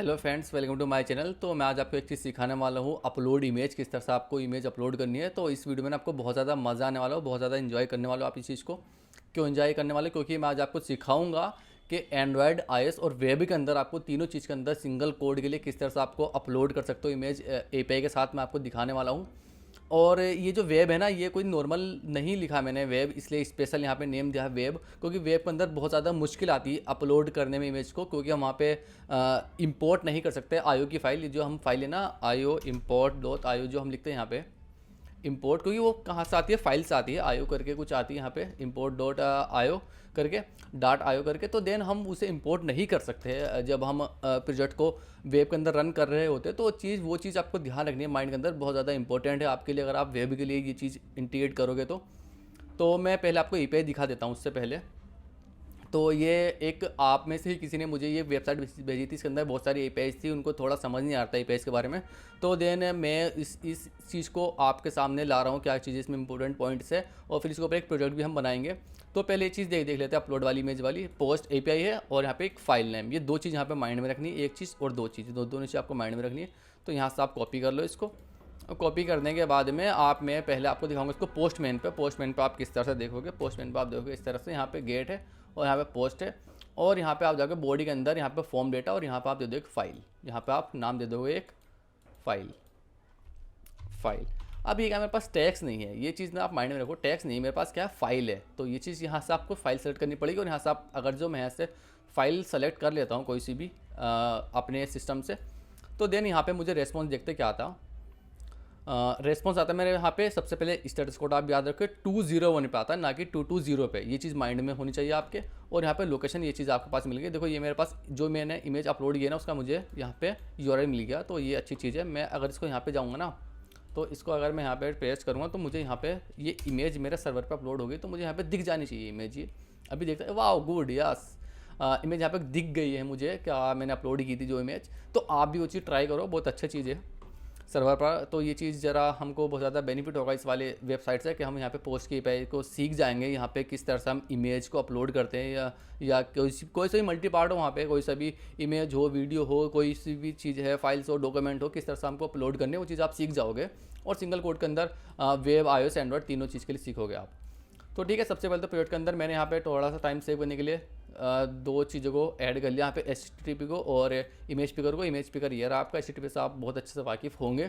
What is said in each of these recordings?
Hello friends, welcome to my channel. तो मैं आज आपको एक चीज़ सिखाने वाला हूँ, अपलोड इमेज। किस तरह से आपको इमेज अपलोड करनी है। तो इस वीडियो में आपको बहुत ज़्यादा मज़ा आने वाला हो, बहुत ज़्यादा इन्जॉय करने वाला हो आप इस चीज़ को। क्यों इन्जॉय करने वाले? क्योंकि मैं आज आपको सिखाऊंगा कि एंड्रॉयड, आईओएस और वेब के अंदर आपको तीनों चीज़ के अंदर सिंगल कोड के लिए किस तरह से आपको अपलोड कर सकते हो इमेज। एपीआई के साथ मैं आपको दिखाने वाला हूँ। और ये जो वेब है ना, ये कोई नॉर्मल नहीं लिखा मैंने वेब, इसलिए स्पेशल यहाँ पे नेम दिया है वेब। क्योंकि वेब के अंदर बहुत ज़्यादा मुश्किल आती है अपलोड करने में इमेज को, क्योंकि हम वहाँ पे इंपोर्ट नहीं कर सकते आईओ की फाइल। जो हम फाइल है ना, आईओ इम्पोर्ट डॉट आईओ जो हम लिखते हैं यहाँ पे इंपोर्ट, क्योंकि वो कहाँ से आती है, फाइल से आती है। आईओ करके कुछ आती है यहाँ पे, इंपोर्ट डॉट आईओ करके, डॉट आईओ करके। तो देन हम उसे इंपोर्ट नहीं कर सकते जब हम प्रोजेक्ट को वेब के अंदर रन कर रहे होते। तो वो चीज़ आपको ध्यान रखनी है माइंड के अंदर, बहुत ज़्यादा इंपॉर्टेंट है आपके लिए अगर आप वेब के लिए ये चीज़ इंटीग्रेट करोगे तो मैं पहले आपको एपीआई दिखा देता हूँ उससे पहले। तो ये एक आप में से ही किसी ने मुझे ये वेबसाइट भेजी थी, इसके अंदर बहुत सारी एपीआईज थी, उनको थोड़ा समझ नहीं आता एपीआईज के बारे में। तो देन मैं इस चीज़ को आपके सामने ला रहा हूँ, क्या चीज़ इसमें इंपॉर्टेंट पॉइंट्स है, और फिर इसके ऊपर एक प्रोजेक्ट भी हम बनाएंगे। तो पहले ये चीज़ देख लेते हैं, अपलोड वाली इमेज वाली। पोस्ट एपीआई है और यहाँ पे एक फाइल नेम, ये दो चीज़ यहाँ पे माइंड में रखनी है। एक चीज़ और दो चीज़, दोनों चीज़ आपको माइंड में रखनी है। तो यहाँ से आप कॉपी कर लो इसको। कॉपी करने के बाद में मैं पहले आपको दिखाऊंगा इसको पोस्टमैन पे आप किस तरह से देखोगे। पोस्टमैन पे आप देखोगे इस तरह से, यहाँ पे गेट है और यहाँ पे पोस्ट है, और यहाँ पे आप जाकर बॉडी के अंदर यहाँ पे फॉर्म डेटा, और यहाँ पे आप दे दो एक फाइल। यहाँ पे आप नाम दे दोगे एक फाइल। अब ये क्या, मेरे पास टैक्स नहीं है, ये चीज़ ना आप माइंड में रखो। टैक्स नहीं, मेरे पास क्या है, फाइल है। तो ये चीज़ यहाँ से आपको फाइल सेलेक्ट करनी पड़ेगी, और यहाँ से आप अगर मैं यहाँ से फाइल सेलेक्ट कर लेता हूँ कोई सी भी अपने सिस्टम से, तो देन यहाँ पे मुझे रेस्पॉन्स देखते क्या आता। रेस्पॉन्स आता है मेरे यहाँ पे। सबसे पहले स्टेटस कोड आप याद रखें 201 पे आता है, ना कि 220 पे। ये चीज़ माइंड में होनी चाहिए आपके। और यहाँ पे लोकेशन, ये चीज़ आपके पास मिल गई। देखो ये मेरे पास जो मैंने इमेज अपलोड किया ना, उसका मुझे यहाँ पे यूआरएल मिल गया। तो ये अच्छी चीज़ है। मैं अगर इसको यहाँ पे जाऊँगा ना, तो इसको अगर मैं यहाँ पे पेस्ट करूँगा, तो मुझे यहाँ पे ये इमेज मेरे सर्वर पर अपलोड होगी। तो मुझे यहाँ पे दिख जानी चाहिए इमेज। ये अभी देखता है, वाह गुड, यस, इमेज यहाँ पे दिख गई है मुझे, क्या मैंने अपलोड की थी जो इमेज। तो आप भी वो चीज़ ट्राई करो, बहुत अच्छा चीज़ है सर्वर पर। तो ये चीज़ ज़रा हमको बहुत ज़्यादा बेनिफिट होगा इस वाले वेबसाइट से, कि हम यहाँ पे पोस्ट की एपीआई को सीख जाएंगे, यहाँ पे किस तरह से हम इमेज को अपलोड करते हैं, या कोई सा भी मल्टी पार्ट हो, वहाँ पे कोई सा भी इमेज हो, वीडियो हो, कोई सी भी चीज़ है, फाइल्स हो, डॉक्यूमेंट हो, किस तरह से हमको अपलोड करने, वो चीज़ आप सीख जाओगे। और सिंगल कोड के अंदर वेब, आईओएस, एंड्रॉयड तीनों चीज़ के लिए सीखोगे आप। तो ठीक है, सबसे पहले तो प्रोजेक्ट के अंदर मैंने यहाँ पे थोड़ा सा टाइम सेव करने के लिए दो चीज़ों को ऐड कर लिया यहाँ पे, HTTP को और इमेज पिकर को। इमेज पिकर ये रहा आपका, HTTP से आप बहुत अच्छे से वाकिफ़ होंगे।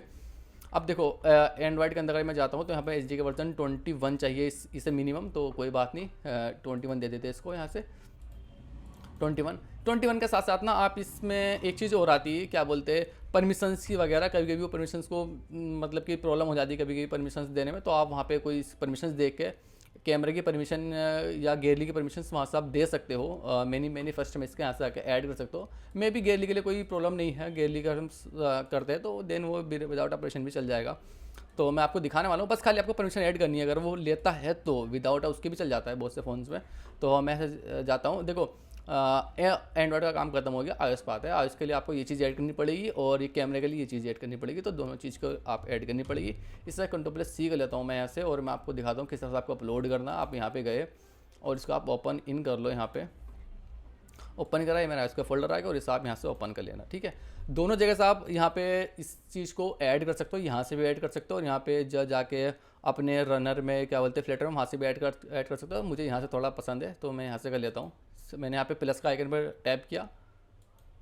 अब देखो एंड्रॉयड के अंदर अगर मैं जाता हूँ, तो यहाँ पे एच डी के वर्जन 21 चाहिए इसे मिनिमम। तो कोई बात नहीं, 21 दे देते इसको यहाँ से। 21 के साथ साथ ना आप इसमें एक चीज़ और आती है, क्या बोलते हैं, परमिशंस की वगैरह। कभी कभी वो परमिशंस को मतलब कि प्रॉब्लम हो जाती है कभी कभी परमिशंस देने में। तो आप वहाँ पे कोई परमिशंस देख के कैमरे की परमिशन या गैलरी की परमिशन वहाँ से आप दे सकते हो। मैनी फर्स्ट में इसके यहाँ से आके ऐड कर सकते हो। मे भी गैलरी के लिए कोई प्रॉब्लम नहीं है, गैलरी का हम करते हैं तो देन वो विदाउट ऑपरेशन भी चल जाएगा। तो मैं आपको दिखाने वाला हूँ, बस खाली आपको परमिशन ऐड करनी है। अगर वो लेता है तो विदाउट उसके भी चल जाता है बहुत से फ़ोन्स में। तो मैं जाता हूँ, देखो एंड्रॉयड का काम खत्म हो गया, आईओएस पे आता है। आईओएस के लिए आपको ये चीज़ ऐड करनी पड़ेगी, और ये कैमरे के लिए ये चीज़ ऐड करनी पड़ेगी। तो दोनों चीज़ को आप ऐड करनी पड़ेगी। इससे Ctrl+C कर लेता हूँ मैं यहाँ से, और मैं आपको दिखाता हूँ किस तरह से आपको अपलोड करना। आप यहाँ पे गए और इसको आप ओपन इन कर लो। यहाँ पे ओपन करा है मेरा, इसका फोल्डर आएगा, और इसे आप यहाँ से ओपन कर लेना। ठीक है, दोनों जगह से आप यहाँ पे इस चीज़ को ऐड कर सकते हो, यहाँ से भी ऐड कर सकते हो, और यहाँ पे जाके अपने रनर में क्या बोलते हैं, फ्लटर में, वहाँ से भी ऐड कर सकते हो। मुझे यहाँ से थोड़ा पसंद है तो मैं यहाँ से कर लेता हूँ। मैंने यहाँ पे प्लस का आइकन पर टैप किया,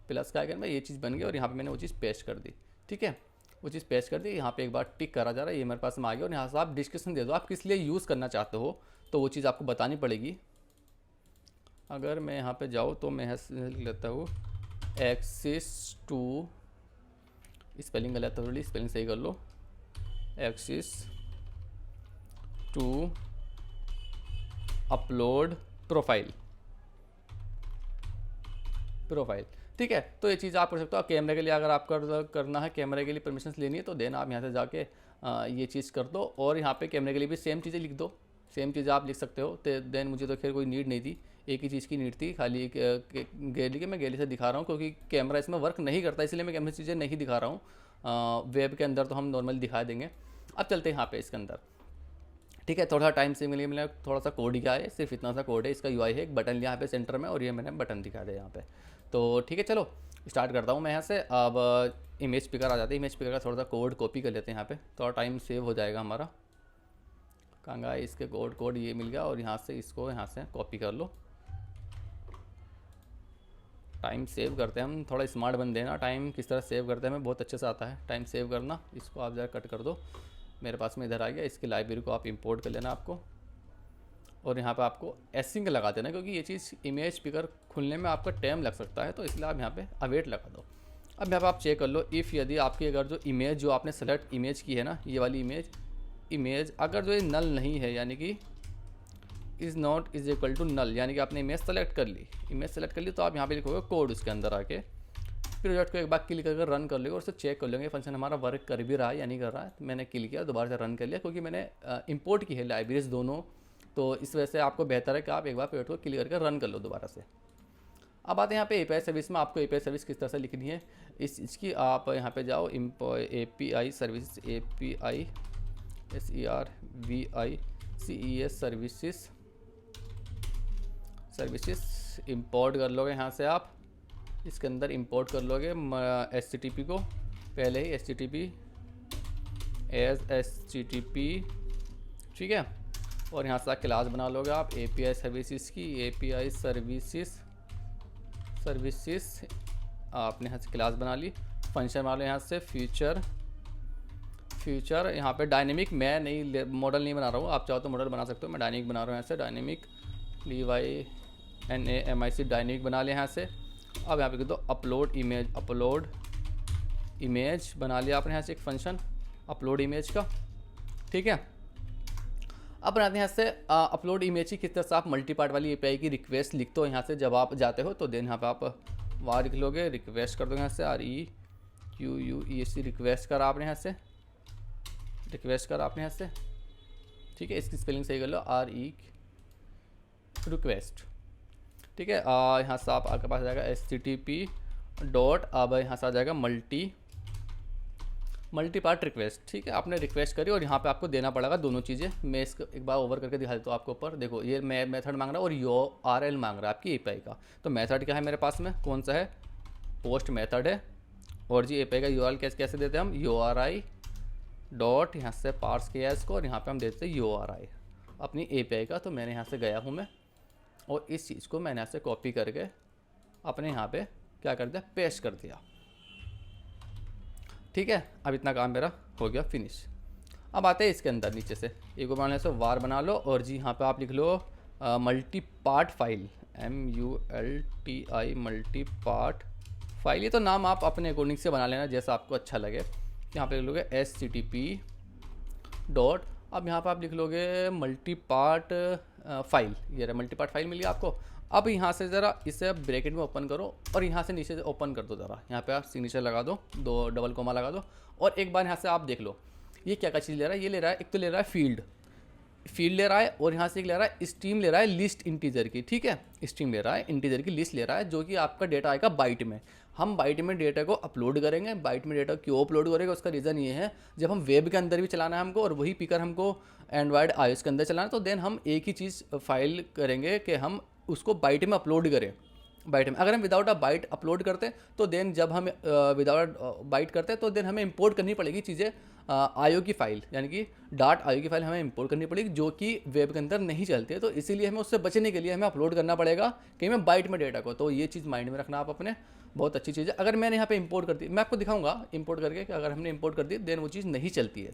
प्लस का आइकन में ये चीज़ बन गई, और यहाँ पे मैंने वो चीज़ पेस्ट कर दी। ठीक है, वो चीज़ पेस्ट कर दी। यहाँ पे एक बार टिक करा जा रहा है, ये मेरे पास में आ गया। और यहाँ से आप डिस्क्रिप्शन दे दो, आप किस लिए यूज़ करना चाहते हो, तो वो चीज़ आपको बतानी पड़ेगी। अगर मैं यहाँ पे जाऊँ तो मैं लिख लेता हूँ एक्सेस टू, स्पेलिंग गलत है थोड़ी, स्पेलिंग सही कर लो, एक्सेस टू अपलोड प्रोफाइल। ठीक है, तो ये चीज़ आप कर सकते हो। कैमरे के लिए अगर आप करना है, कैमरे के लिए परमिशंस लेनी है, तो देन आप यहाँ से जाके ये चीज़ कर दो। और यहाँ पे कैमरे के लिए भी सेम चीज़ें लिख दो, सेम चीज़ें आप लिख सकते हो। तो देन मुझे तो खैर कोई नीड नहीं थी, एक ही चीज़ की नीड थी, खाली गैलरी के। मैं गैलरी से दिखा रहा हूँ क्योंकि कैमरा इसमें वर्क नहीं करता, इसलिए मैं कैमरे चीज़ें नहीं दिखा रहा हूँ। वेब के अंदर तो हम नॉर्मली दिखा देंगे। अब चलते हैं यहाँ पे इसके अंदर। ठीक है, थोड़ा सा टाइम से मैंने थोड़ा सा कोड किया है, सिर्फ इतना सा कोड है। इसका यूआई है, एक बटन यहाँ पे सेंटर में, और ये मैंने बटन दिखा दिया यहाँ पे। तो ठीक है, चलो स्टार्ट करता हूँ मैं यहाँ से। अब इमेज पिकर आ जाते हैं, इमेज पिकर का थोड़ा सा कोड कॉपी कर लेते हैं यहाँ पे, थोड़ा टाइम सेव हो जाएगा हमारा। कहाँ गया इसके कोड ये मिल गया, और यहाँ से इसको यहाँ से कॉपी कर लो। टाइम सेव करते हैं हम, थोड़ा स्मार्ट बंदे हैं ना, टाइम किस तरह सेव करते हैं हमें बहुत अच्छे से आता है टाइम सेव करना। इसको आप जरा कट कर दो, मेरे पास में इधर आ गया। इसकी लाइब्रेरी को आप इंपोर्ट कर लेना आपको, और यहाँ पे आपको एसिंक लगा देना, क्योंकि ये चीज़ इमेज पिकर खुलने में आपका टाइम लग सकता है, तो इसलिए आप यहाँ पे अवेट लगा दो। अब यहाँ पे आप चेक कर लो इफ़ यदि आपकी अगर जो इमेज जो आपने सेलेक्ट इमेज की है ना, ये वाली इमेज अगर जो ये नल नहीं है, यानी कि is not is equal to null, यानी कि आपने इमेज सेलेक्ट कर ली, तो आप यहाँ पे लिखोगे कोड उसके अंदर आके, फिर प्रोजेक्ट को एक बार क्लिक करके रन कर लेंगे, और उससे चेक कर लेंगे फंक्शन हमारा वर्क कर भी रहा है या नहीं कर रहा है। तो मैंने क्लिक किया, दोबारा से रन कर लिया, क्योंकि मैंने इंपोर्ट की है लाइब्रेरीज दोनों, तो इस वजह से आपको बेहतर है कि आप एक बार प्रोजेक्ट को क्लिक करके रन कर लो दोबारा से। अब आते हैं यहाँ पे एपीआई सर्विस में, आपको एपीआई सर्विस किस तरह से लिखनी है इसकी आप यहाँ पे जाओ, API service, API services import कर लोगे यहाँ से आप। इसके अंदर इंपोर्ट कर लोगे HTTP को, पहले ही HTTP ठीक है, और यहाँ से क्लास बना लोगे आप API सर्विसेज की, API सर्विसेस आपने यहाँ से क्लास बना ली। फंक्शन बना लो यहाँ से फ्यूचर यहाँ पे डायनेमिक, मैं नहीं मॉडल नहीं बना रहा हूँ, आप चाहो तो मॉडल बना सकते हो, मैं डायनेमिक बना रहा हूँ यहाँ से, डायनेमिक DYNAMIC डायनेमिक बना लिया यहाँ से। अब यहाँ पे दो अपलोड इमेज बना लिया आपने यहाँ से एक फंक्शन अपलोड इमेज का, ठीक है। अब बनाते हैं यहाँ से अपलोड इमेज की किस तरह से आप मल्टी पार्ट वाली API की रिक्वेस्ट लिखते हो यहाँ से जब आप जाते हो, तो देन यहाँ पे आप वहाँ लिख लोगे, रिक्वेस्ट कर दोगे यहाँ से REQUEST रिक्वेस्ट करा आपने यहाँ से, ठीक है। इसकी स्पेलिंग सही कर लो, RE रिक्वेस्ट, ठीक है। यहाँ से आपके पास आ जाएगा HTTP डॉट, अब यहाँ से आ जाएगा मल्टी पार्ट रिक्वेस्ट, ठीक है। आपने रिक्वेस्ट करी और यहाँ पे आपको देना पड़ेगा दोनों चीज़ें। मैं इसको एक बार ओवर करके दिखा देता हूँ आपको ऊपर, देखो ये मेथड मांग रहा है और URL मांग रहा है आपकी API का। तो मेथड क्या है मेरे पास में, कौन सा है, पोस्ट मेथड है, और जी API का URL कैसे देते हैं हम, URI डॉट, यहाँ से पार्स किया इसको, और यहाँ पर हम देते हैं URI अपनी API का। तो मैंने यहाँ से गया हूँ मैं, और इस चीज़ को मैंने यहाँ से कॉपी करके अपने यहाँ पे क्या कर दिया, पेस्ट कर दिया, ठीक है। अब इतना काम मेरा हो गया फिनिश। अब आते हैं इसके अंदर नीचे से एक बनाने से वार बना लो, और जी यहाँ पे आप लिख लो multi part file, MULTI multi part file. ये तो नाम आप अपने अकॉर्डिंग से बना लेना जैसा आपको अच्छा लगे। यहाँ पे लिख लोगे HTTP डॉट, अब यहाँ पे आप लिख लोगे मल्टी पार्ट फाइल, ये रहा मल्टी पार्ट फाइल मिल गया आपको। अब यहाँ से ज़रा इसे ब्रैकेट में ओपन करो, और यहाँ से नीचे से ओपन कर दो ज़रा, यहाँ पे आप सिग्नेचर लगा दो, 2 डबल कोमा लगा दो, और एक बार यहाँ से आप देख लो ये क्या क्या चीज़ ले रहा है। ये ले रहा है, एक तो ले रहा है फील्ड ले रहा है, और यहाँ से एक ले रहा है स्ट्रीम ले रहा है लिस्ट इंटीजर की, ठीक है। स्ट्रीम ले रहा है, इंटीजर की लिस्ट ले रहा है, जो कि आपका डेटा आएगा बाइट में। हम बाइट में डेटा को अपलोड करेंगे। बाइट में डेटा क्यों अपलोड करेंगे, उसका रीज़न ये है, जब हम वेब के अंदर भी चलाना है हमको, और वही पिकर हमको एंड्रॉयड iOS के अंदर चलाना है, तो देन हम एक ही चीज़ फाइल करेंगे कि हम उसको बाइट में अपलोड करें। बाइट में अगर हम विदाउट अ बाइट अपलोड करते हैं, तो देन जब हम विदाउट बाइट करते हैं, तो देन हमें इंपोर्ट करनी पड़ेगी चीज़ें, IO की फ़ाइल, यानी कि .io की फ़ाइल हमें इंपोर्ट करनी पड़ेगी, जो कि वेब के अंदर नहीं चलती है। तो इसीलिए हमें उससे बचने के लिए हमें अपलोड करना पड़ेगा कहीं में बाइट में डेटा को। तो ये चीज़ माइंड में रखना आप अपने, बहुत अच्छी चीज़ है। अगर मैंने यहाँ पे इंपोर्ट कर दी, मैं आपको दिखाऊंगा इंपोर्ट करके कि अगर हमने इंपोर्ट कर दी देन वो चीज़ नहीं चलती है,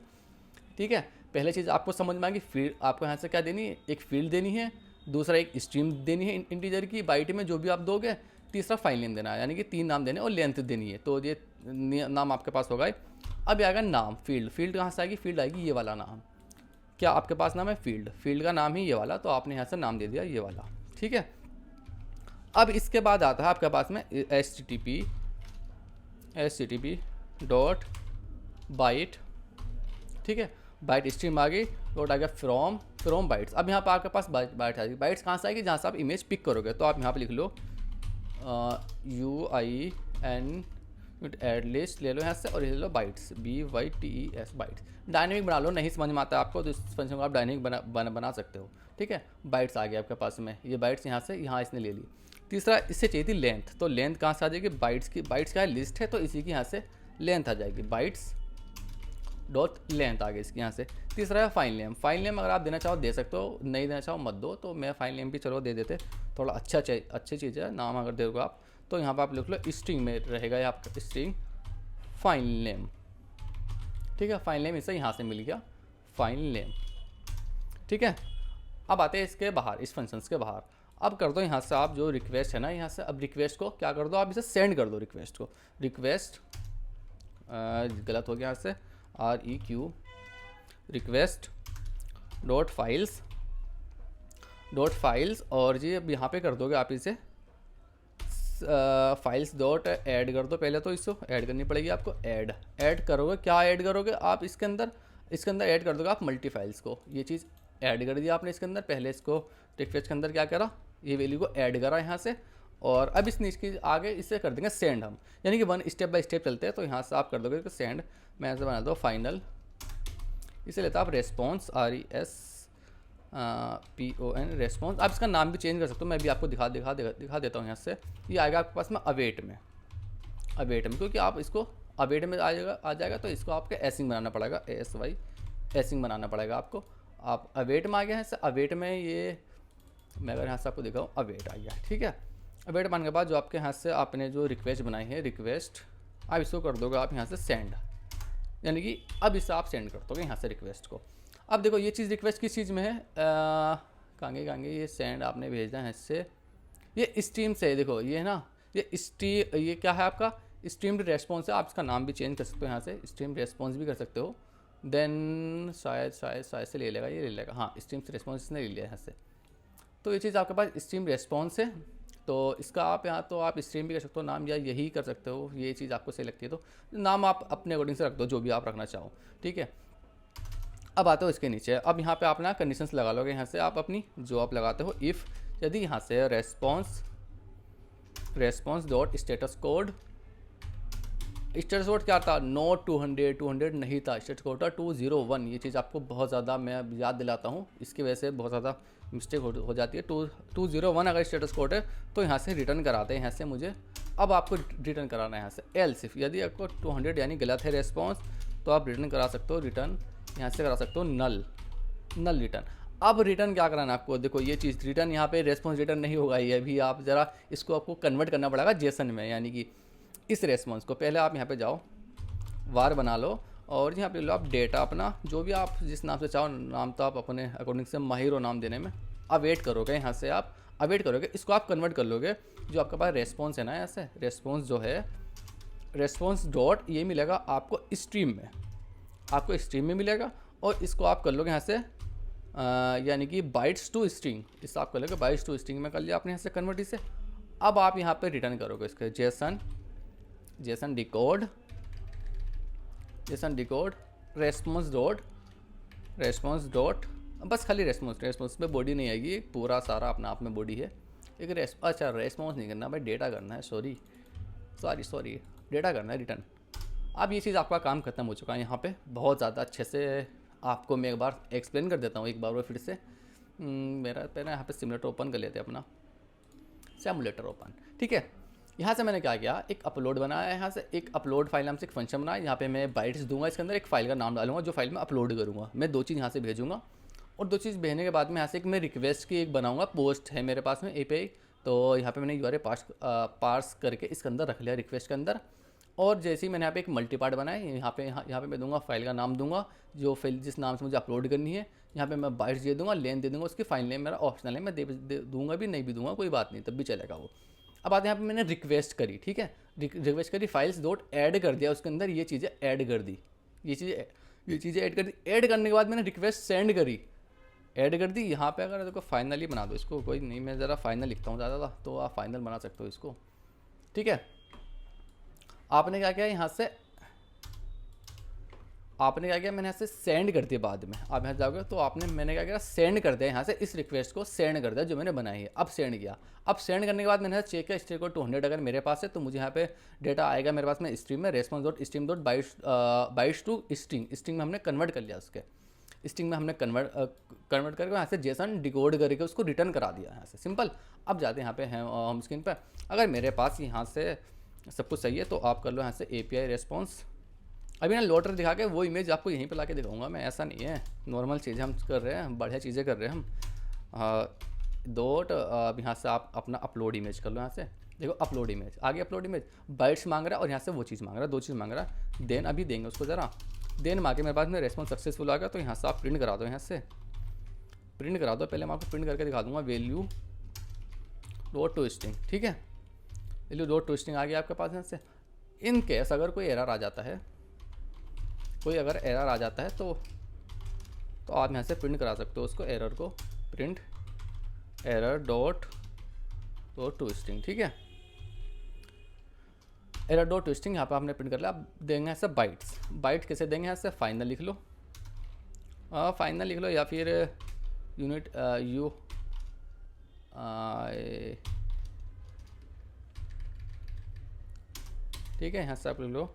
ठीक है। पहले चीज़ आपको समझ में आएगी, फील्ड आपको यहाँ से क्या देनी है, एक फील्ड देनी है, दूसरा एक स्ट्रीम देनी है इंटीजर की बाइट में जो भी आप दोगे, तीसरा फाइल नेम देना है, यानी कि 3 नाम देने और लेंथ देनी है। तो ये नाम आपके पास होगा। अब आएगा नाम, फील्ड कहाँ से आएगी, फील्ड आएगी ये वाला नाम। क्या आपके पास नाम है, फील्ड का नाम ही ये वाला, तो आपने यहाँ से नाम दे दिया ये वाला, ठीक है। अब इसके बाद आता है आपके पास में HTTP डॉट बाइट, ठीक है। बाइट स्ट्रीम आ गई, डॉट आ गया फ्रॉम बाइट्स। अब यहाँ पर आपके पास बाइट आएगी। बाइट्स कहाँ से आएगी, जहाँ से आप इमेज पिक करोगे। तो आप यहाँ पे लिख लो UIN एड लिस्ट ले लो यहाँ से, और ये ले लो बाइट्स, BYTES बाइट्स। डायनेमिक बना लो, नहीं समझ में आता है आपको तो इस फंक्शन को आप डायनेमिक बना सकते हो, ठीक है। बाइट्स आ गया आपके पास में, ये बाइट्स यहाँ से यहाँ इसने ले ली। तीसरा इससे चाहिए थी लेंथ, तो लेंथ कहाँ से आ जाएगी, बाइट्स की, बाइट्स क्या है लिस्ट है, तो इसी की यहाँ से लेंथ आ जाएगी, बाइट्स डॉट लेंथ आ गई इसकी यहाँ से। तीसरा है फाइल नेम, फाइल नेम अगर आप देना चाहो दे सकते हो, नहीं देना चाहो मत दो, तो मैं फाइल नेम भी चलो दे देते, थोड़ा अच्छी चीज़ है, नाम अगर दोगे आप तो यहाँ पर आप लिख लो स्ट्रिंग में रहेगा या आपका स्ट्रिंग फाइल नेम, ठीक है। फाइल नेम इसे यहाँ से मिल गया फाइल नेम, ठीक है। अब आते हैं इसके बाहर, इस फंक्शंस के बाहर। अब कर दो यहाँ से आप जो रिक्वेस्ट है ना, यहाँ से अब रिक्वेस्ट को क्या कर दो, आप इसे सेंड कर दो रिक्वेस्ट को, रिक्वेस्ट गलत हो गया यहाँ से, REQ रिक्वेस्ट डॉट फाइल्स और जी अब यहाँ पे कर दोगे आप इसे फाइल्स डॉट ऐड कर दो, पहले तो इसको ऐड करनी पड़ेगी आपको, ऐड करोगे, क्या ऐड करोगे आप इसके अंदर ऐड कर दोगे आप मल्टी फाइल्स को, ये चीज़ ऐड कर दिया आपने इसके अंदर, पहले इसको रिक्वेस्ट के अंदर क्या करा, ये वैल्यू को ऐड करा यहाँ से, और अब इस नीचे की आगे इसे कर देंगे सेंड हम, यानी कि वन स्टेप बाय स्टेप चलते हैं। तो यहाँ से आप कर दोगे सेंड, मैं ऐसे बना दो फाइनल, इसे लेता आप रेस्पॉन्स RESPON रेस्पॉन्स, आप इसका नाम भी चेंज कर सकते हो, मैं भी आपको दिखा देता हूँ यहाँ से। ये आएगा आपके पास में अवेट में, क्योंकि आप इसको अवेट में आ जाएगा तो इसको आपको एसिंग बनाना पड़ेगा, ASY एसिंग बनाना पड़ेगा आपको। आप अवेट में आ गया है, अवेट में ये मैं अगर यहाँ से आपको दिखाऊँ अवेट आ गया, ठीक है। अवेट बनाने के बाद जो आपके यहाँ से आपने जो रिक्वेस्ट बनाई है, रिक्वेस्ट आप इसको कर दोगे आप यहाँ से सेंड, यानी कि अब इससे आप सेंड कर दोगे यहाँ से रिक्वेस्ट को। अब देखो ये चीज़ रिक्वेस्ट किस चीज़ में है, कहाँगे ये सेंड आपने भेजना है इससे, ये स्ट्रीम से है, देखो ये है ना, ये क्या है आपका स्ट्रीम्ड रेस्पॉन्स है, आप इसका नाम भी चेंज कर सकते हो यहाँ से, स्ट्रीम रेस्पॉन्स भी कर सकते हो, देन शायद से ले लेगा, हाँ स्ट्रीम से रेस्पॉन्स ने ले लिया यहाँ से। तो ये चीज़ आपके पास स्ट्रीम रेस्पॉन्स है, तो इसका आप यहाँ तो आप स्ट्रीम भी कर सकते हो नाम, या यही कर सकते हो, ये चीज़ आपको सही लगती है तो नाम आप अपने अकॉर्डिंग से रख दो, जो भी आप रखना चाहो, ठीक है। अब आते हो इसके नीचे, अब यहाँ पे आप ना कंडीशंस लगा लोगे यहाँ से, आप अपनी जो आप लगाते हो, इफ़ यदि यहाँ से रेस्पॉन्स डॉट स्टेटस कोड क्या था, नोट 200 नहीं था, स्टेटस कोड था 201, ये चीज़ आपको बहुत ज़्यादा मैं याद दिलाता हूँ, इसकी वजह से बहुत ज़्यादा मिस्टेक हो जाती है। 201 अगर स्टेटस कोड है तो यहाँ से रिटर्न कराते हैं, यहाँ से मुझे अब आपको रिटर्न कराना है यहाँ से, एल्स इफ यदि आपको 200 यानी गलत है रेस्पॉन्स, तो आप रिटर्न करा सकते हो, रिटर्न यहाँ से करा सकते हो नल रिटर्न। अब रिटर्न क्या कराना है आपको, देखो ये चीज़ रिटर्न यहाँ पे रेस्पॉन्स रिटर्न नहीं होगा, ये भी आप ज़रा इसको आपको कन्वर्ट करना पड़ेगा जेसन में, यानी कि इस रेस्पॉन्स को पहले आप यहाँ पे जाओ, वार बना लो और यहाँ पे लो आप डेटा अपना, जो भी आप जिस नाम से चाहो, नाम तो आप अपने अकॉर्डिंग से माहिर हो नाम देने में, अवेट करोगे यहाँ से, आप अवेट करोगे, इसको आप कन्वर्ट कर लोगे, जो आपके पास रेस्पॉन्स है ना, ऐसे रेस्पॉन्स जो है, रेस्पॉन्स डॉट ये मिलेगा आपको स्ट्रीम में, आपको स्ट्रीम में मिलेगा, और इसको आप कर लोगे यहाँ से यानी कि बाइट्स टू स्ट्रिंग, इससे आप कर लोगे बाइट्स टू स्ट्रिंग में कर लिया आपने यहाँ से कन्वर्ट इसे। अब आप यहाँ पे रिटर्न करोगे इसके जेसन डिकोड रेस्पॉन्स डॉट बस खाली रेस्पॉन्स में बॉडी नहीं आएगी, पूरा सारा अपना आप में बॉडी है, एक अच्छा रेस्पॉन्स नहीं करना भाई, डेटा करना है, सॉरी डेटा करना है रिटर्न। अब ये चीज़ आपका काम खत्म हो चुका है, यहाँ पे बहुत ज़्यादा अच्छे से आपको मैं एक बार एक्सप्लेन कर देता हूँ, एक बार वो फिर से मेरा पहले यहाँ पे सिमुलेटर ओपन कर लेते हैं अपना, सिमुलेटर ओपन, ठीक है। यहाँ से मैंने क्या किया, एक अपलोड बनाया है, यहाँ से एक अपलोड फाइल नाम से एक फंक्शन बनाया, यहाँ पे मैं बाइट्स दूंगा, इसके अंदर एक फाइल का नाम डालूंगा, जो फाइल में अपलोड करूँगा, मैं 2 चीज़ यहाँ से भेजूँगा, और 2 चीज़ भेजने के बाद में यहाँ से एक मैं रिक्वेस्ट की एक बनाऊँगा, पोस्ट है मेरे पास में API, तो यहाँ पे मैंने URL पार्स करके इसके अंदर रख लिया रिक्वेस्ट के अंदर, और जैसे ही मैंने यहाँ पे एक मल्टी पार्ट बनाया, यहाँ पे मैं दूंगा फाइल का नाम दूंगा, जो फाइल जिस नाम से मुझे अपलोड करनी है, यहाँ पे मैं बाइट्स दे दूंगा, लेन दे दूंगा, उसकी फाइल नेम मेरा ऑप्शनल है, मैं दे दूंगा भी नहीं भी दूंगा कोई बात नहीं, तब भी चलेगा वो। अब आते यहाँ पे मैंने रिक्वेस्ट करी, ठीक है, रिक्वेस्ट करी, फाइल्स डॉट ऐड कर दिया उसके अंदर, ये चीज़ें ऐड कर दी, ये चीज़ें ऐड कर दी, ऐड करने के बाद मैंने रिक्वेस्ट सेंड करी, ऐड कर दी। यहाँ पे अगर देखो फाइनली बना दो इसको, कोई नहीं, मैं ज़रा फाइनल लिखता हूँ ज़्यादा, तो आप फाइनल बना सकते हो इसको, ठीक है। आपने क्या किया यहाँ से, मैंने यहाँ से सेंड कर दिया, बाद में आप यहाँ जाओगे तो मैंने क्या किया, सेंड कर दिया यहाँ से, इस रिक्वेस्ट को सेंड कर दिया जो मैंने बनाई है, अब सेंड किया। अब सेंड करने के बाद मैंने चेक किया स्ट्रिंग को 200 अगर मेरे पास है तो मुझे यहाँ पे डेटा आएगा मेरे पास में स्ट्रीम में, response dot stream dot bytes to string में हमने कन्वर्ट कर लिया उसके, स्ट्रिंग में हमने कन्वर्ट करके यहाँ से जेसन डिकोड करके उसको रिटर्न करा दिया यहाँ से, सिंपल। अब जाते हैं यहाँ पे होम स्क्रीन पर। अगर मेरे पास यहाँ से सब कुछ सही है तो आप कर लो यहाँ से API रेस्पॉन्स। अभी ना लोडर दिखा के वो इमेज आपको यहीं पे ला के दिखाऊंगा मैं, ऐसा नहीं है, नॉर्मल चीज़ें हम कर रहे हैं, बढ़िया चीज़ें कर रहे हैं हम। डॉट अब यहाँ से आप अपना अपलोड इमेज कर लो। यहाँ से देखो अपलोड इमेज, आगे अपलोड इमेज बाइट्स मांग रहा है और यहाँ से वो चीज़ मांग रहा है, दो चीज़ मांग रहा है। देन अभी देंगे उसको ज़रा, देन मांगे मेरे पास में रेस्पॉन्स सक्सेसफुल आ गया, तो यहाँ से आप प्रिंट करा दो, यहाँ से प्रिंट करा दो। पहले मैं आपको प्रिंट करके दिखा दूँगा, वैल्यू डॉट टू स्ट्रिंग, ठीक है, वैल्यू डॉट टू स्ट्रिंग आ गया आपके पास। यहाँ से इन केस अगर कोई एरर आ जाता है, कोई अगर एरर आ जाता है तो आप यहाँ से प्रिंट करा सकते हो उसको, एरर को print error dot to string, ठीक है। एरर डॉट टू स्ट्रिंग यहाँ पे आपने प्रिंट कर लिया। आप देंगे ऐसे बाइट्स, बाइट कैसे देंगे, यहाँ से फाइनल लिख लो, फाइनल लिख लो, या फिर यूनिट यू ठीक है, यहाँ से आप लिख लो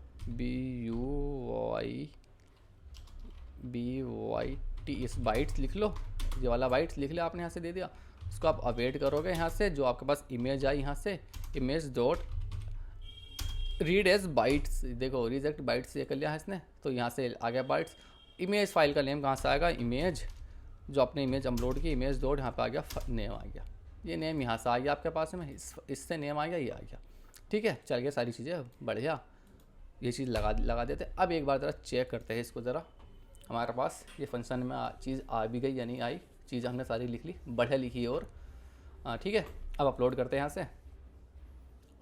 BUYT, इस बाइट्स लिख लो, ये वाला बाइट्स लिख लिया आपने, यहाँ से दे दिया। उसको आप अवेट करोगे यहाँ से, जो आपके पास इमेज आई यहाँ से image dot read as bytes, देखो रिजेक्ट बाइट्स ये कर लिया है इसने, तो यहाँ से आ गया बाइट्स। इमेज फाइल का नेम कहाँ से आएगा, इमेज जो आपने इमेज अपलोड की, इमेज डॉट यहाँ पे आ गया नेम आ गया, ये नेम यहाँ से आ गया आपके पास में, इससे नेम आ गया, ये आ गया, ठीक है। चल गया सारी चीज़ें बढ़िया, ये चीज़ लगा देते। अब एक बार ज़रा चेक करते हैं इसको ज़रा, हमारे पास ये फंक्शन में चीज़ आ भी गई या नहीं आई, चीज़ हमने सारी लिख ली, बढ़िया लिखी और ठीक है। अब अपलोड करते हैं यहाँ से,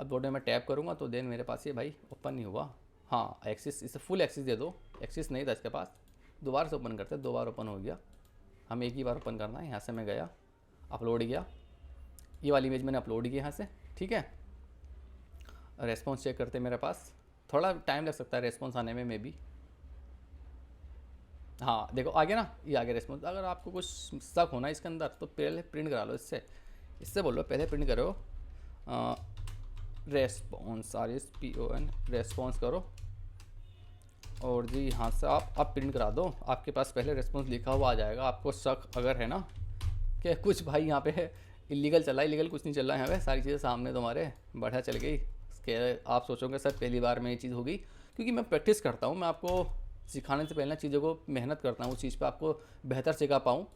अपलोड में मैं टैप करूँगा तो देन मेरे पास ये भाई ओपन नहीं हुआ, हाँ एक्सिस, इसे फुल एक्सिस दे दो, एक्सिस नहीं था इसके पास, दोबारा से ओपन करते हैं, 2 बार ओपन हो गया, हम एक ही बार ओपन करना है। यहाँ से मैं गया, अपलोड किया, ये वाली इमेज मैंने अपलोड किया यहाँ से, ठीक है। रेस्पॉन्स चेक करते हैं, मेरे पास थोड़ा टाइम लग सकता है रेस्पॉन्स आने में मे बी, हाँ देखो आ गया ना, ये आ गया रेस्पॉन्स। अगर आपको कुछ शक होना इसके अंदर तो पहले प्रिंट करा लो, इससे बोलो पहले प्रिंट करो रेस्पॉन्स, RSPON रेस्पॉन्स करो, और जी यहाँ से आप प्रिंट करा दो, आपके पास पहले रेस्पॉन्स लिखा हुआ आ जाएगा। आपको शक अगर है ना कि कुछ भाई यहाँ पे इलीगल चला, इलीगल कुछ नहीं चल रहा है, यहाँ पे सारी चीज़ें सामने तुम्हारे बढ़िया चल गई, आप सोचोगे सर पहली बार में ये चीज़ होगी, क्योंकि मैं प्रैक्टिस करता हूँ, मैं आपको सिखाने से पहले चीज़ों को मेहनत करता हूँ, उस चीज़ पे आपको बेहतर सिखा पाऊँ।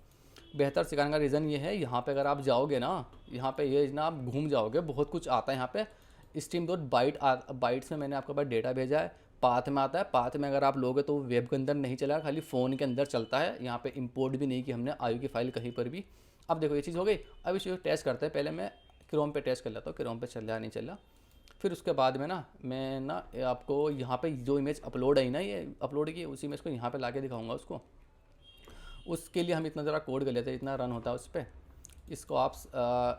बेहतर सिखाने का रीज़न ये है, यहाँ पे अगर आप जाओगे ना, यहाँ पे ये ना आप घूम जाओगे, बहुत कुछ आता है यहाँ पे। स्ट्रीम डॉट बाइट्स में मैंने आपके पास डेटा भेजा है, पाथ में आता है, पाथ में अगर आप लोगे तो वेब के अंदर नहीं चलेगा, खाली फ़ोन के अंदर चलता है। यहाँ पे इंपोर्ट भी नहीं की हमने IO की फ़ाइल कहीं पर भी। अब देखो ये चीज़ हो गई, अब इस टेस्ट करते हैं, पहले मैं क्रोम पे टेस्ट कर लेता हूँ, क्रोम पे चल रहा नहीं चल रहा, फिर उसके बाद में ना मैं ना आपको यहाँ पे जो इमेज अपलोड है ना, ये अपलोड की, उस इमेज को यहाँ पे लाके दिखाऊंगा उसको। उसके लिए हम इतना ज़रा कोड कर लेते हैं, इतना रन होता है उस पर। इसको आप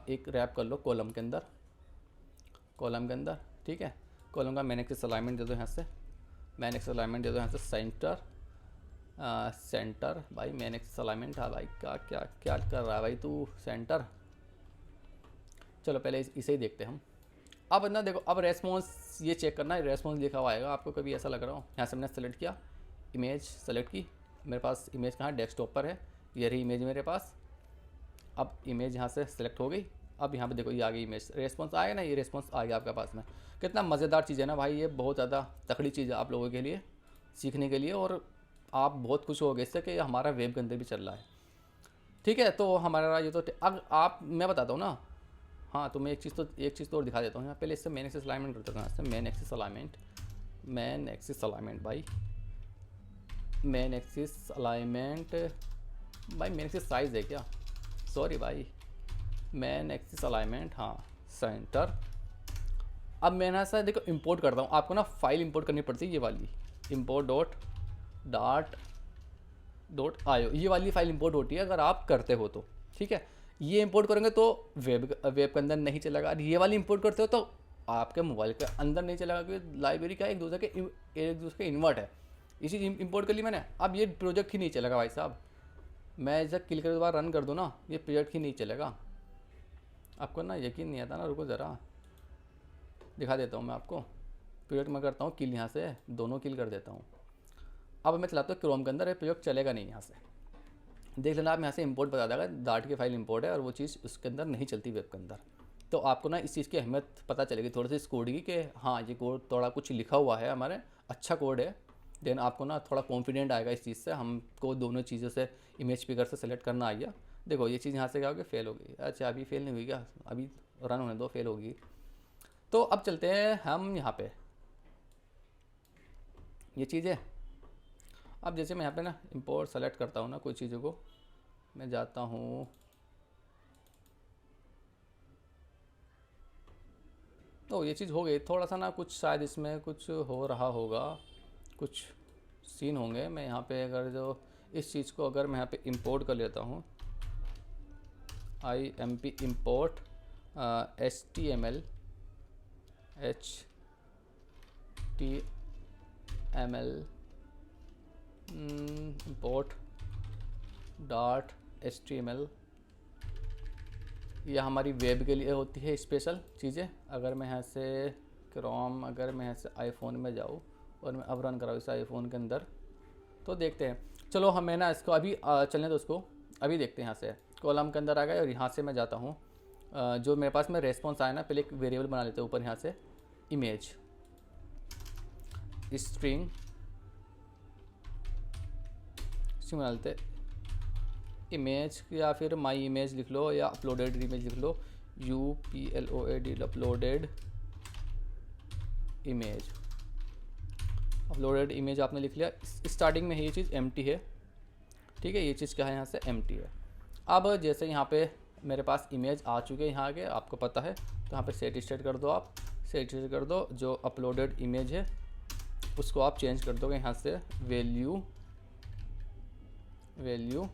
एक रैप कर लो कॉलम के अंदर, ठीक है। कॉलम का मैन एक्सिस अलाइनमेंट दे दो यहाँ से, मैन एक्सिस अलाइनमेंट दे दो यहाँ से सेंटर भाई, मैन एक्सिस अलाइनमेंट, हाँ भाई क्या कर रहा है भाई तू, सेंटर। चलो पहले इसे ही देखते हैं हम। अब ना देखो, अब रेस्पॉन्स ये चेक करना है, रेस्पॉन्स लिखा हुआ आएगा आपको, कभी ऐसा लग रहा हो। यहाँ से मैंने सेलेक्ट किया, इमेज सेलेक्ट की, मेरे पास इमेज कहाँ, डेस्कटॉप पर है, ये रही इमेज मेरे पास। अब इमेज यहाँ से सेलेक्ट हो गई, अब यहाँ पे देखो ये आ गई इमेज, रेस्पॉन्स आएगा ना, ये रेस्पॉन्स आ गया आपके पास में। कितना मज़ेदार चीज़ है ना भाई, ये बहुत ज़्यादा तकड़ी चीज़ है आप लोगों के लिए सीखने के लिए, और आप बहुत खुश हो गए इससे कि हमारा वेब के अंदर भी चल रहा है, ठीक है। तो हमारा ये तो अब आप, मैं बताता हूँ ना, हाँ तो मैं एक चीज़ तो और दिखा देता हूँ यहाँ। पहले इससे मैन एक्सिस अलाइनमेंट करता हूँ, इससे मैन एक्सिस अलाइनमेंट भाई, मैन एक्सिस अलाइनमेंट भाई, मैन एक्सिस साइज़ है क्या, सॉरी भाई, मैन एक्सिस अलाइनमेंट, हाँ सेंटर। अब मैं ना ऐसा देखो इंपोर्ट करता हूँ, आपको ना फाइल इंपोर्ट करनी पड़ती है, ये वाली import डॉट IO, ये वाली फाइल इंपोर्ट होती है अगर आप करते हो तो, ठीक है। ये इंपोर्ट करेंगे तो वेब के अंदर नहीं चलेगा, और ये वाली इंपोर्ट करते हो तो आपके मोबाइल के अंदर नहीं चलेगा, क्योंकि लाइब्रेरी का एक दूसरे के इन्वर्ट है। इसी इंपोर्ट कर ली मैंने, अब ये प्रोजेक्ट ही नहीं चलेगा भाई साहब, मैं जब क्लिक कर बार रन कर दूँ ना, ये प्रोजेक्ट ही नहीं चलेगा। आपको ना यकीन नहीं आता ना, रुको ज़रा दिखा देता हूँ मैं आपको। प्रोजेक्ट मैं करता हूँ किल, यहाँ से दोनों किल कर देता हूँ। अब मैं चलाता हूँ क्रोम के अंदर, ये प्रोजेक्ट चलेगा नहीं यहाँ से, देख लेना आप, यहाँ से इंपोर्ट बता देगा डाट की फाइल इंपोर्ट है और वो चीज़ उसके अंदर नहीं चलती वेब के अंदर। तो आपको ना इस चीज़ की अहमियत पता चलेगी थोड़ी सी इस कोड की कि हाँ ये कोड थोड़ा कुछ लिखा हुआ है हमारे, अच्छा कोड है। देन आपको ना थोड़ा कॉन्फिडेंट आएगा इस चीज़ से, हमको दोनों चीज़ों से इमेज पिकर से सेलेक्ट करना आ गया। देखो ये चीज़ यहाँ से क्या होगी, फेल होगी। अच्छा अभी फेल नहीं हुई क्या, अभी रन होने दो, फेल होगी। तो अब चलते हैं हम यहाँ पे, ये चीज़ है। अब जैसे मैं यहाँ पे ना इंपोर्ट सेलेक्ट करता हूँ ना कोई चीज़ों को, मैं जाता हूँ तो ये चीज़ हो गई। थोड़ा सा ना कुछ शायद इसमें कुछ हो रहा होगा, कुछ सीन होंगे। मैं यहाँ पे अगर जो इस चीज़ को अगर मैं यहाँ पे इंपोर्ट कर लेता हूँ, IMP import HTML import dot HTML, यह हमारी वेब के लिए होती है स्पेशल चीज़ें। अगर मैं यहाँ से क्रोम, अगर मैं यहाँ से आईफोन में जाऊँ और मैं अब रन कराऊँ इस आईफोन के अंदर, तो देखते हैं। चलो हमें ना इसको अभी चलने दो, उसको अभी देखते हैं। यहाँ से कॉलम के अंदर आ गए और यहाँ से मैं जाता हूँ जो मेरे पास में रेस्पॉन्स आया ना, पहले एक वेरिएबल बना लेते हैं ऊपर, यहाँ से इमेज स्ट्रिंग बना लेते इमेज, या फिर माई इमेज लिख लो या अपलोडेड इमेज लिख लो, UPLOAD uploaded image. Uploaded image आपने लिख लिया। स्टार्टिंग में ये चीज़ एम्प्टी है, ठीक है, ये चीज़ क्या है यहाँ से एम्प्टी है। अब जैसे यहाँ पे मेरे पास इमेज आ चुके हैं यहाँ आगे, आपको पता है, तो यहाँ पे सेट स्टेट कर दो, आप सेट स्टेट कर दो। जो अपलोडेड इमेज है उसको आप चेंज कर दोगे यहाँ से वैल्यू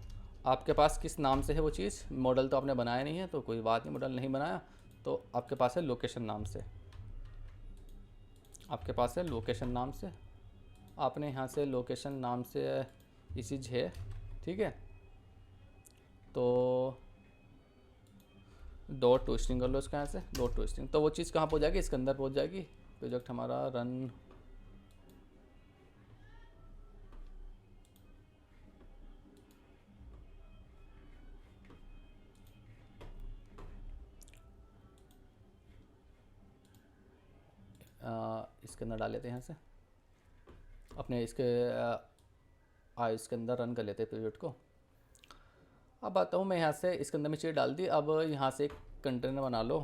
आपके पास किस नाम से है वो चीज़। मॉडल तो आपने बनाया नहीं है तो कोई बात नहीं, मॉडल नहीं बनाया तो आपके पास है लोकेशन नाम से, आपके पास है लोकेशन नाम से। आपने यहाँ से लोकेशन नाम से ये चीज़ है, ठीक है। तो डॉट टोस्टिंग कर लो इसका, यहाँ से डॉट टोस्टिंग, तो वो चीज़ कहाँ पहुँच जाएगी, इसके अंदर पहुँच जाएगी। प्रोजेक्ट हमारा रन इसके अंदर डाल लेते हैं यहाँ से अपने इसके इसके अंदर रन कर लेते हैं प्रोजेक्ट को। अब आता हूँ मैं यहाँ से, इसके अंदर में चीज़ डाल दी। अब यहाँ से एक कंटेनर बना लो,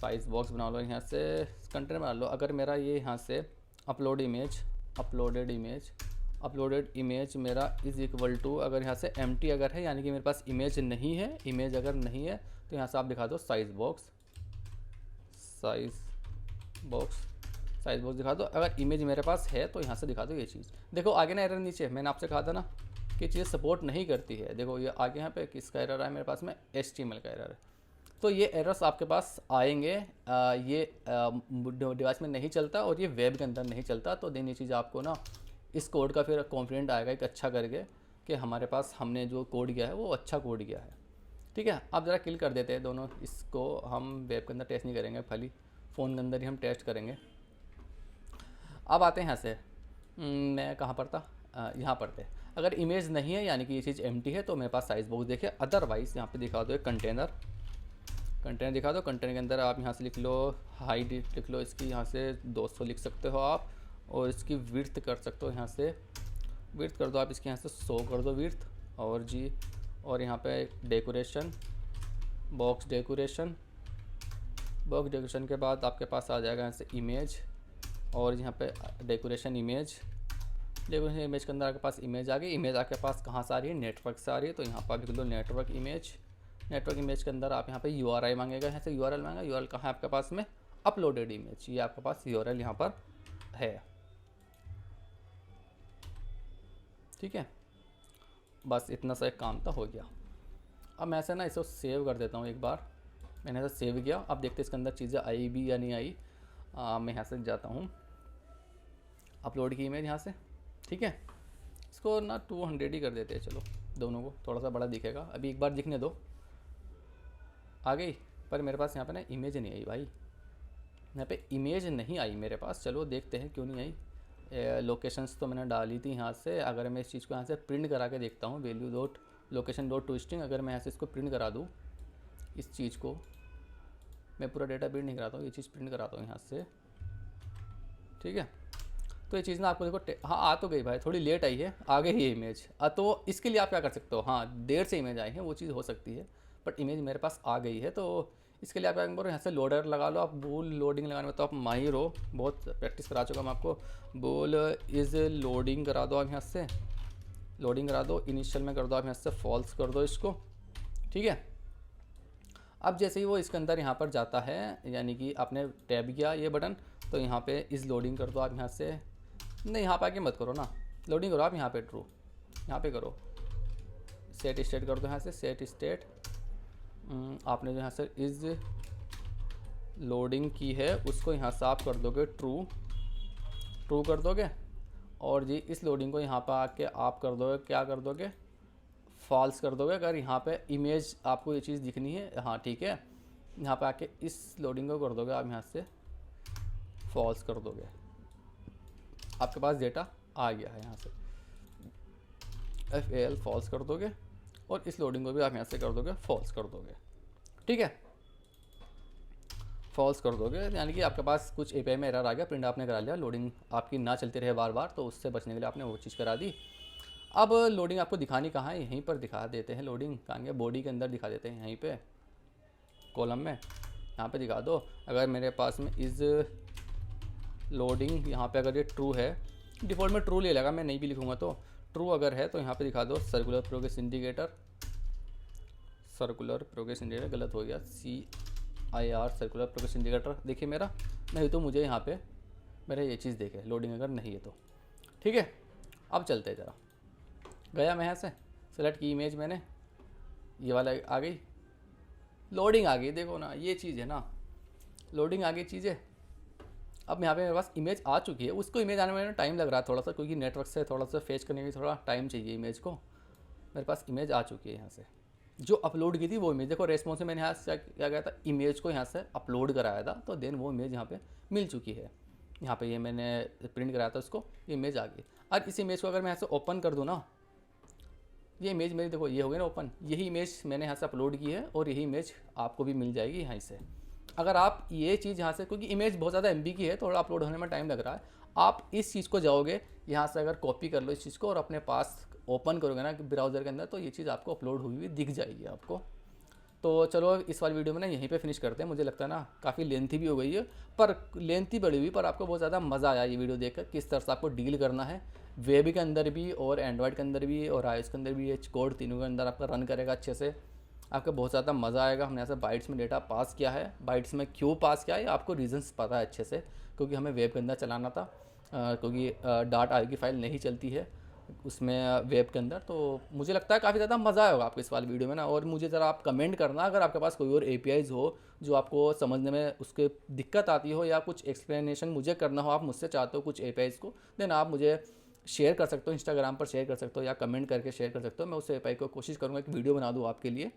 साइज बॉक्स बना लो, यहाँ से कंटेनर बना लो। अगर मेरा ये यहाँ से अपलोडेड इमेज मेरा इज़ इक्वल टू, अगर यहाँ से एम्प्टी अगर है, यानी कि मेरे पास इमेज नहीं है, इमेज अगर नहीं है तो यहाँ से आप दिखा दो साइज बॉक्स दिखा दो। अगर इमेज मेरे पास है तो यहाँ से दिखा दो ये चीज़। देखो आगे ना एरर नीचे, मैंने आपसे कहा था ना कि चीज़ें सपोर्ट नहीं करती है। देखो ये आगे यहाँ पे किसका एरर है मेरे पास में, HTML का एरर है। तो ये एरर्स आपके पास आएंगे, ये डिवाइस में नहीं चलता और ये वेब के अंदर नहीं चलता। तो देन ये चीज़ आपको ना इस कोड का फिर कॉन्फिडेंट आएगा एक अच्छा करके कि हमारे पास हमने जो कोड किया है वो अच्छा कोड किया है, ठीक है। अब ज़रा किल कर देते हैं दोनों, इसको हम वेब के अंदर टेस्ट नहीं करेंगे, खाली फ़ोन के अंदर ही हम टेस्ट करेंगे। अब आते हैं यहाँ से, मैं कहाँ पर था, यहाँ पर थे। अगर इमेज नहीं है यानी कि ये चीज़ एम्प्टी है तो मेरे पास साइज बॉक्स देखिए। अदरवाइज़ यहाँ पे दिखा दो एक कंटेनर दिखा दो। कंटेनर के अंदर आप यहाँ से लिख लो हाइट, लिख लो इसकी यहाँ से 200 लिख सकते हो आप, और इसकी विड्थ कर सकते हो, यहाँ से विड्थ कर दो आप इसकी, यहाँ से 100 कर दो विड्थ, और जी, और यहाँ पे डेकोरेशन बॉक्स डेकोरेशन के बाद आपके पास आ जाएगा यहाँ से इमेज, और यहाँ पे डेकोरेशन इमेज के अंदर आपके पास इमेज आ गई। इमेज आपके पास कहाँ से आ रही है, नेटवर्क से आ रही है, तो यहाँ पर लिख लो नेटवर्क इमेज के अंदर आप यहाँ पे URI मांगेगा, यहाँ से URL मांगेगा। URL कहाँ है आपके पास में, अपलोडेड इमेज, ये आपके पास URL यहाँ पर है, ठीक है। बस इतना सा एक काम तो हो गया। अब मैं ऐसे ना इसको सेव कर देता हूँ एक बार, मैंने ऐसा सेव किया। अब देखते हैं इसके अंदर चीज़ें आई भी या नहीं आई। मैं यहाँ से जाता हूँ, अपलोड की इमेज यहाँ से, ठीक है। इसको ना 200 ही कर देते हैं, चलो दोनों को थोड़ा सा बड़ा दिखेगा। अभी एक बार दिखने दो, आ गई, पर मेरे पास यहाँ पे ना इमेज नहीं आई भाई, यहाँ पे इमेज नहीं आई मेरे पास। चलो देखते हैं क्यों नहीं आई। लोकेशंस तो मैंने डाली थी यहाँ से। अगर मैं इस चीज़ को यहाँ से प्रिंट करा के देखता हूँ, value dot location dot to string. अगर मैं ऐसे इसको प्रिंट करा दूँ, इस चीज़ को मैं पूरा डेटा प्रिंट नहीं कराता हूँ, ये चीज़ प्रिंट कराता हूँ यहाँ से, ठीक है। तो ये चीज़ ना आपको देखो हाँ आ तो गई भाई, थोड़ी लेट आई है, आ गई है इमेज। तो इसके लिए आप क्या कर सकते हो, हाँ देर से इमेज आई है वो चीज़ हो सकती है, बट इमेज मेरे पास आ गई है। तो इसके लिए आप क्या करो, यहाँ से लोडर लगा लो। आप बूल लोडिंग लगाने में तो आप माहिर हो, बहुत प्रैक्टिस करा चुका मैं आपको। बूल इज़ लोडिंग करा दो आप यहाँ से, लोडिंग करा दो। इनिशियल में कर दो आप यहाँ से फॉल्स कर दो इसको, ठीक है। अब जैसे ही वो इसके अंदर यहाँ पर जाता है, यानी कि आपने टैब किया ये बटन, तो यहाँ पे इस लोडिंग कर दो आप यहाँ से। नहीं यहाँ पे आके मत करो ना, लोडिंग करो आप यहाँ पे ट्रू, यहाँ पे करो। सेट स्टेट कर दो यहाँ से, सेट स्टेट। आपने जो यहाँ से इज़ लोडिंग की है उसको यहाँ से आप कर दोगे ट्रू, ट्रू कर दोगे। और जी इस लोडिंग को यहाँ पर आके आप कर दोगे, क्या कर दोगे, फॉल्स कर दोगे। अगर यहाँ पे इमेज आपको ये चीज़ दिखनी है, हाँ ठीक है, यहाँ पे आके इस लोडिंग को कर दोगे आप यहाँ से फॉल्स कर दोगे, आपके पास डेटा आ गया है। यहाँ से FAL फॉल्स कर दोगे और इस लोडिंग को भी आप यहाँ से कर दोगे फॉल्स कर दोगे, ठीक है। फॉल्स कर दोगे यानी कि आपके पास कुछ API में एरर आ गया, प्रिंट आपने करा लिया, लोडिंग आपकी ना चलती रहे बार बार, तो उससे बचने के लिए आपने वो चीज़ करा दी। अब लोडिंग आपको दिखानी कहाँ है, यहीं पर दिखा देते हैं। लोडिंग कहाँ गया, बॉडी के अंदर दिखा देते हैं, यहीं पे कॉलम में यहाँ पे दिखा दो। अगर मेरे पास में इज़ लोडिंग यहाँ पे अगर ये ट्रू है, डिफ़ॉल्ट में ट्रू ले लेगा, मैं नहीं भी लिखूँगा तो ट्रू अगर है तो यहाँ पे दिखा दो circular progress indicator. Circular progress indicator गलत हो गया, CIR सर्कुलर प्रोग्रेस इंडिकेटर देखिए मेरा, नहीं तो मुझे यहाँ पे मेरा ये चीज़ देखे लोडिंग अगर नहीं है तो, ठीक है। अब चलते हैं ज़रा, गया मैं यहाँ से सेलेक्ट की इमेज मैंने, ये वाला आ गई, लोडिंग आ गई, देखो ना ये चीज़ है ना, लोडिंग आ गई चीज़ें। अब यहाँ पे मेरे पास इमेज आ चुकी है, उसको इमेज आने में टाइम लग रहा है थोड़ा सा, क्योंकि नेटवर्क से थोड़ा सा फेच करने में थोड़ा टाइम चाहिए इमेज को। मेरे पास इमेज आ चुकी है यहाँ से, जो अपलोड की थी वो इमेज, देखो रेस्पॉन्स में मैंने यहाँ से क्या गया था, इमेज को यहाँ से अपलोड कराया था, तो देन वो इमेज यहाँ पे मिल चुकी है। यहाँ पे ये मैंने प्रिंट कराया था उसको, इमेज आ गई। और इस इमेज को अगर मैं यहाँ से ओपन कर दूँ ना, ये इमेज मेरी देखो ये हो गई ना ओपन, यही इमेज मैंने यहाँ से अपलोड की है और यही इमेज आपको भी मिल जाएगी यहाँ से। अगर आप ये चीज़ यहाँ से, क्योंकि इमेज बहुत ज़्यादा MB की है, थोड़ा अपलोड होने में टाइम लग रहा है, आप इस चीज़ को जाओगे यहाँ से अगर कॉपी कर लो इस चीज़ को और अपने पास ओपन करोगे ना ब्राउज़र के अंदर, तो ये चीज़ आपको अपलोड हुई हुई दिख जाएगी आपको। तो चलो इस वाली वीडियो में ना यहीं पे फिनिश करते हैं। मुझे लगता है ना काफ़ी लेंथी भी हो गई है, पर लेंथी बड़ी हुई, पर आपको बहुत ज़्यादा मज़ा आया ये वीडियो देखकर, किस तरह से आपको डील करना है वेब के अंदर भी और एंड्रॉयड के अंदर भी और iOS के अंदर भी। ये कोड तीनों के अंदर आपका रन करेगा अच्छे से, आपको बहुत ज़्यादा मज़ा आएगा। हमने यहाँ से बाइट्स में डेटा पास किया है, बाइट्स में क्यों पास किया है आपको रीजंस पता है अच्छे से, क्योंकि हमें वेब के अंदर चलाना था, क्योंकि .IO की फाइल नहीं चलती है उसमें वेब के अंदर। तो मुझे लगता है काफ़ी ज़्यादा मज़ा आएगा आपको इस वाली वीडियो में ना। और मुझे ज़रा आप कमेंट करना अगर आपके पास कोई और APIs हो जो आपको समझने में उसके दिक्कत आती हो, या कुछ एक्सप्लेनेशन मुझे करना हो, आप मुझसे चाहते हो कुछ APIs को, देन आप मुझे शेयर कर सकते हो, इंस्टाग्राम पर शेयर कर सकते हो या कमेंट करके शेयर कर सकते हो। मैं उस API को कोशिश करूँगा कि वीडियो बना दूँ आपके लिए।